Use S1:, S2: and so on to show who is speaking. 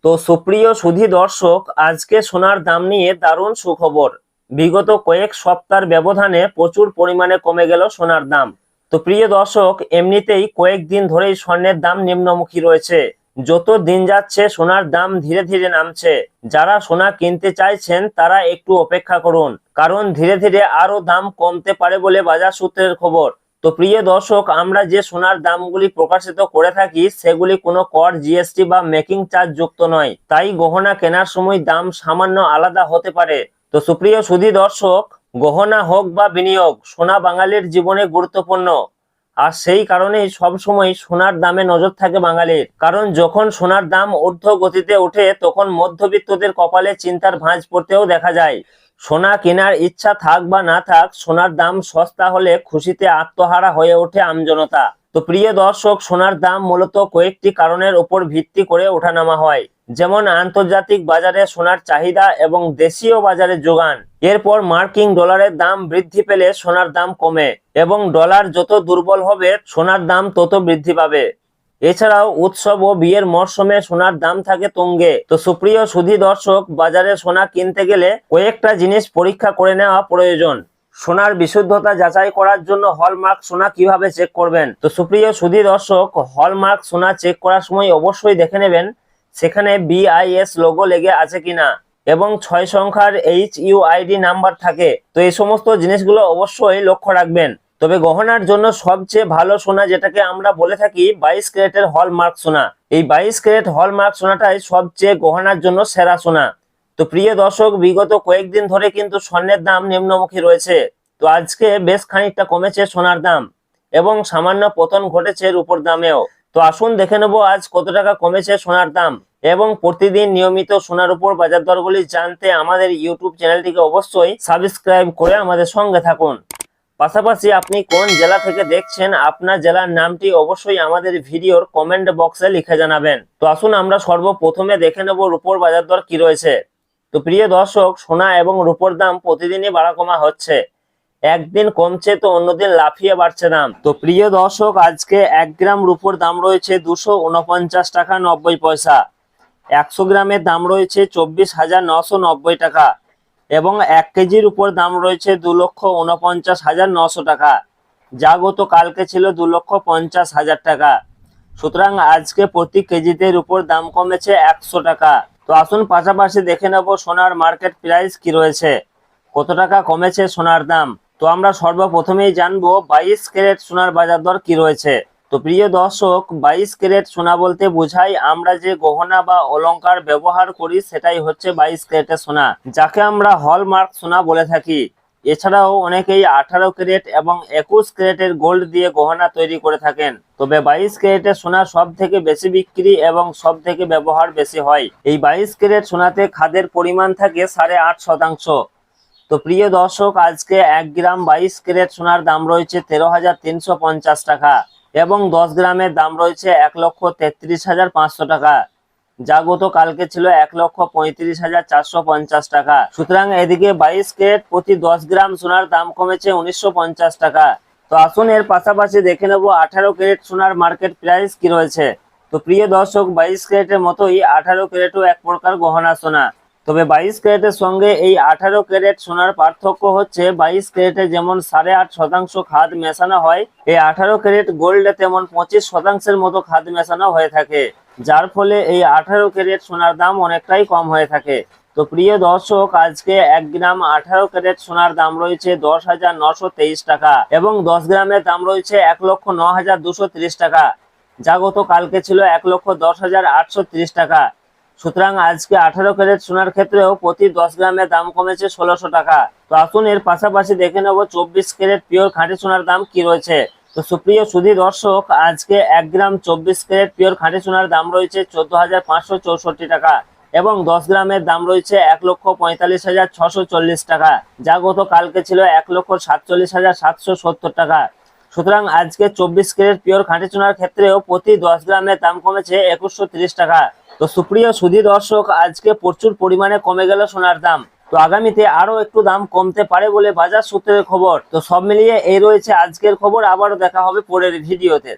S1: তো সুপ্রিয় সুধী দর্শক, আজকে সোনার দাম নিয়ে দারুণ সুখবর। বিগত কয়েক সপ্তাহের ব্যবধানে প্রচুর পরিমাণে কমে গেল সোনার দাম। তো প্রিয় দর্শক, এমনিতেই কয়েকদিন ধরেই স্বর্ণের দাম নিম্নমুখী রয়েছে। যত দিন যাচ্ছে সোনার দাম ধীরে ধীরে নামছে। যারা সোনা কিনতে চাইছেন তারা একটু অপেক্ষা করুন, কারণ ধীরে ধীরে আরো দাম কমতে পারে বলে বাজার সূত্রের খবর। তো প্রিয় দর্শক, আমরা যে সোনার দামগুলি প্রকাশিত করে থাকি সেগুলি কোনো কর, জিএসটি বা মেকিং চার্জ যুক্ত নয়, তাই গহনা কেনার সময় দাম সামান্য আলাদা হতে পারে। তো সুপ্রিয় সুধী দর্শক, গহনা হোক বা বিনিয়োগ, সোনা বাঙালির জীবনে গুরুত্বপূর্ণ। আর সেই কারণেই সবসময় সোনার দামে নজর থাকে বাঙালির, কারণ যখন সোনার দাম ঊর্ধ্ব গতিতে ওঠে তখন মধ্যবিত্তদের কপালে চিন্তার ভাঁজ পড়তেও দেখা যায়। সোনা কেনার ইচ্ছা থাক বা না থাক, সোনার দাম সস্তা হলে খুশিতে আত্মহারা হয়ে ওঠে আমজনতা। তো প্রিয় দর্শক, সোনার দাম মূলত কয়েকটি কারণের উপর ভিত্তি করে ওঠানামা হয়, যেমন আন্তর্জাতিক বাজারে সোনার চাহিদা এবং দেশীয় বাজারে যোগান। এরপর মার্কিন ডলারের দাম বৃদ্ধি পেলে সোনার দাম কমে, এবং ডলার যত দুর্বল হবে সোনার দাম তত বৃদ্ধি পাবে। এছাড়াও উৎসব ও বিয়ের মরশুমে সোনার দাম থাকে তুঙ্গে। তো সুপ্রিয় সুধী দর্শক, বাজারে সোনা কিনতে গেলে কয়েকটা জিনিস পরীক্ষা করে নেওয়া প্রয়োজন। সোনার বিশুদ্ধতা যাচাই করার জন্য হলমার্ক সোনা কিভাবে চেক করবেন? তো সুপ্রিয় সুধী দর্শক, হলমার্ক সোনা চেক করার সময় অবশ্যই দেখে নেবেন সেখানে BIS লোগো লেগে আছে কিনা এবং 6 সংখ্যার HUID নাম্বার থাকে। তো এই সমস্ত জিনিসগুলো অবশ্যই লক্ষ্য রাখবেন। তবে গহনার জন্য সবচেয়ে ভালো সোনা যেটাকে আমরা বলে থাকি 22 ক্যারেটের হলমার্ক সোনা, এই 22 ক্যারেট হলমার্ক সোনাটাই সবচেয়ে গহনার জন্য সেরা সোনা। তো প্রিয় দর্শক, বিগত কয়েকদিন ধরে কিন্তু স্বর্ণের দাম নিম্নমুখী রয়েছে। তো আজকে বেশ খানিকটা কমেছে সোনার দাম এবং সামান্য পতন ঘটেছে রূপোর দামেও। তো আসুন দেখে নেব আজ কত টাকা কমেছে সোনার দাম, এবং প্রতিদিন নিয়মিত সোনার উপর বাজার দরগুলি জানতে আমাদের ইউটিউব চ্যানেলটিকে অবশ্যই সাবস্ক্রাইব করে আমাদের সঙ্গে থাকুন। পাশাপাশি আপনি কোন জেলা থেকে দেখছেন, আপনার জেলার নামটি অবশ্যই আমাদের ভিডিওর কমেন্ট বক্সে লিখে জানাবেন। তো আসুন আমরা সর্বপ্রথমে দেখে নেব রূপোর বাজার দর কি রয়েছে। তো প্রিয় দর্শক, সোনা এবং রূপোর দাম প্রতিদিনই বাড়া কমা হচ্ছে। একদিন কমছে তো অন্যদিন লাফিয়ে বাড়ছে দাম। তো প্রিয় দর্শক, আজকে 1 গ্রাম রূপোর দাম রয়েছে 249 টাকা 90 পয়সা। 100 গ্রামের দাম রয়েছে 24,990 টাকা, এবং 1 কেজির উপর দাম রয়েছে 2,49,900 টাকা, যা গত কালকে ছিল 2,50,000 টাকা। সুতরাং আজকে প্রতি কেজিতে উপর দাম কমেছে 100 টাকা। তো আসুন পাশাপাশি দেখে নেব সোনার মার্কেট প্রাইস কি রয়েছে, কত টাকা কমেছে সোনার দাম। তো আমরা সর্বপ্রথমেই জানবো 22 ক্যারেট সোনার বাজার দর কি রয়েছে। তো প্রিয় দর্শক, 22 ক্যারেট সোনা বলতে বোঝাই আমরা যে গহনা বা অলংকার ব্যবহার করি সেটাই হচ্ছে 22 ক্যারেটের সোনা, যাকে আমরা হলমার্ক সোনা বলে থাকি। এছাড়াও অনেকেই 18 ক্যারেট এবং 21 ক্যারেটের গোল্ড দিয়ে গহনা তৈরি করে থাকেন। তবে 22 ক্যারেটের সোনা সব থেকে বেশি বিক্রি এবং সব থেকে ব্যবহার বেশি হয়। এই 22 ক্যারেট সোনাতে খাদের পরিমাণ থাকে 8.5%। তো প্রিয় দর্শক, আজকে 1 গ্রাম 22 ক্যারেট সোনার দাম রয়েছে 13,350 টাকা, এবং 10 গ্রামের দাম রয়েছে 1,33,500 টাকা, যা গত কালকে ছিল 1,35,450 টাকা। সুতরাং এদিকে 22 ক্যারেট প্রতি 10 গ্রাম সোনার দাম কমেছে 1950 টাকা। তো আসুন এর পাশাপাশি দেখে নেব 18 ক্যারেট সোনার মার্কেট প্রাইস কি রয়েছে। তো প্রিয় দর্শক, 22 ক্যারেটের মতোই 18 ক্যারেটও এক প্রকার গহনা সোনা। তবে 22 ক্যারেটের সঙ্গে এই 18 ক্যারেট সোনার পার্থক্য হচ্ছে 22 ক্যারেটে যেমন 8.5% খাদ মেশানো হয়, এই 18 ক্যারেট গোল্ডে তেমন 25% মতো খাদ মেশানো হয়ে থাকে, যার ফলে এই 18 ক্যারেট সোনার দাম অনেকটাই কম হয়ে থাকে। তো প্রিয় দর্শক, আজকে 1 গ্রাম 18 ক্যারেট সোনার দাম রয়েছে 10,923 টাকা, এবং 10 গ্রামের দাম রয়েছে 1,09,230 টাকা, যা গত কালকে ছিল 1,10,830 টাকা। সুতরাং আজকে 18 ক্যারেট সোনার ক্ষেত্রেও প্রতি 10 গ্রামের দাম কমেছে 1600 টাকা। তো আসুন এর পাশাপাশি দেখে নেব 24 ক্যারেট পিওর খাঁটি সোনার দাম কি রয়েছে। তো সুপ্রিয় সুধী দর্শক, আজকে 1 গ্রাম 24 ক্যারেট পিওর খাঁটি সোনার দাম রয়েছে 14,564 টাকা, এবং 10 গ্রামের দাম রয়েছে 1,45,640 টাকা, যা গত কালকে ছিল 1,47,770 টাকা। সুতরাং আজকে 24 ক্যারেট পিওর খাঁটি সোনার ক্ষেত্রেও প্রতি 10 গ্রামের দাম কমেছে 2130 টাকা। তো সুপ্রিয় সুধী দর্শক, আজকে প্রচুর পরিমাণে কমে গেল সোনার দাম। তো আগামীতে আরো একটু দাম কমতে পারে বলে বাজার সূত্রের খবর। তো সব মিলিয়ে এই রয়েছে আজকের খবর। আবারও দেখা হবে পরের ভিডিওতে।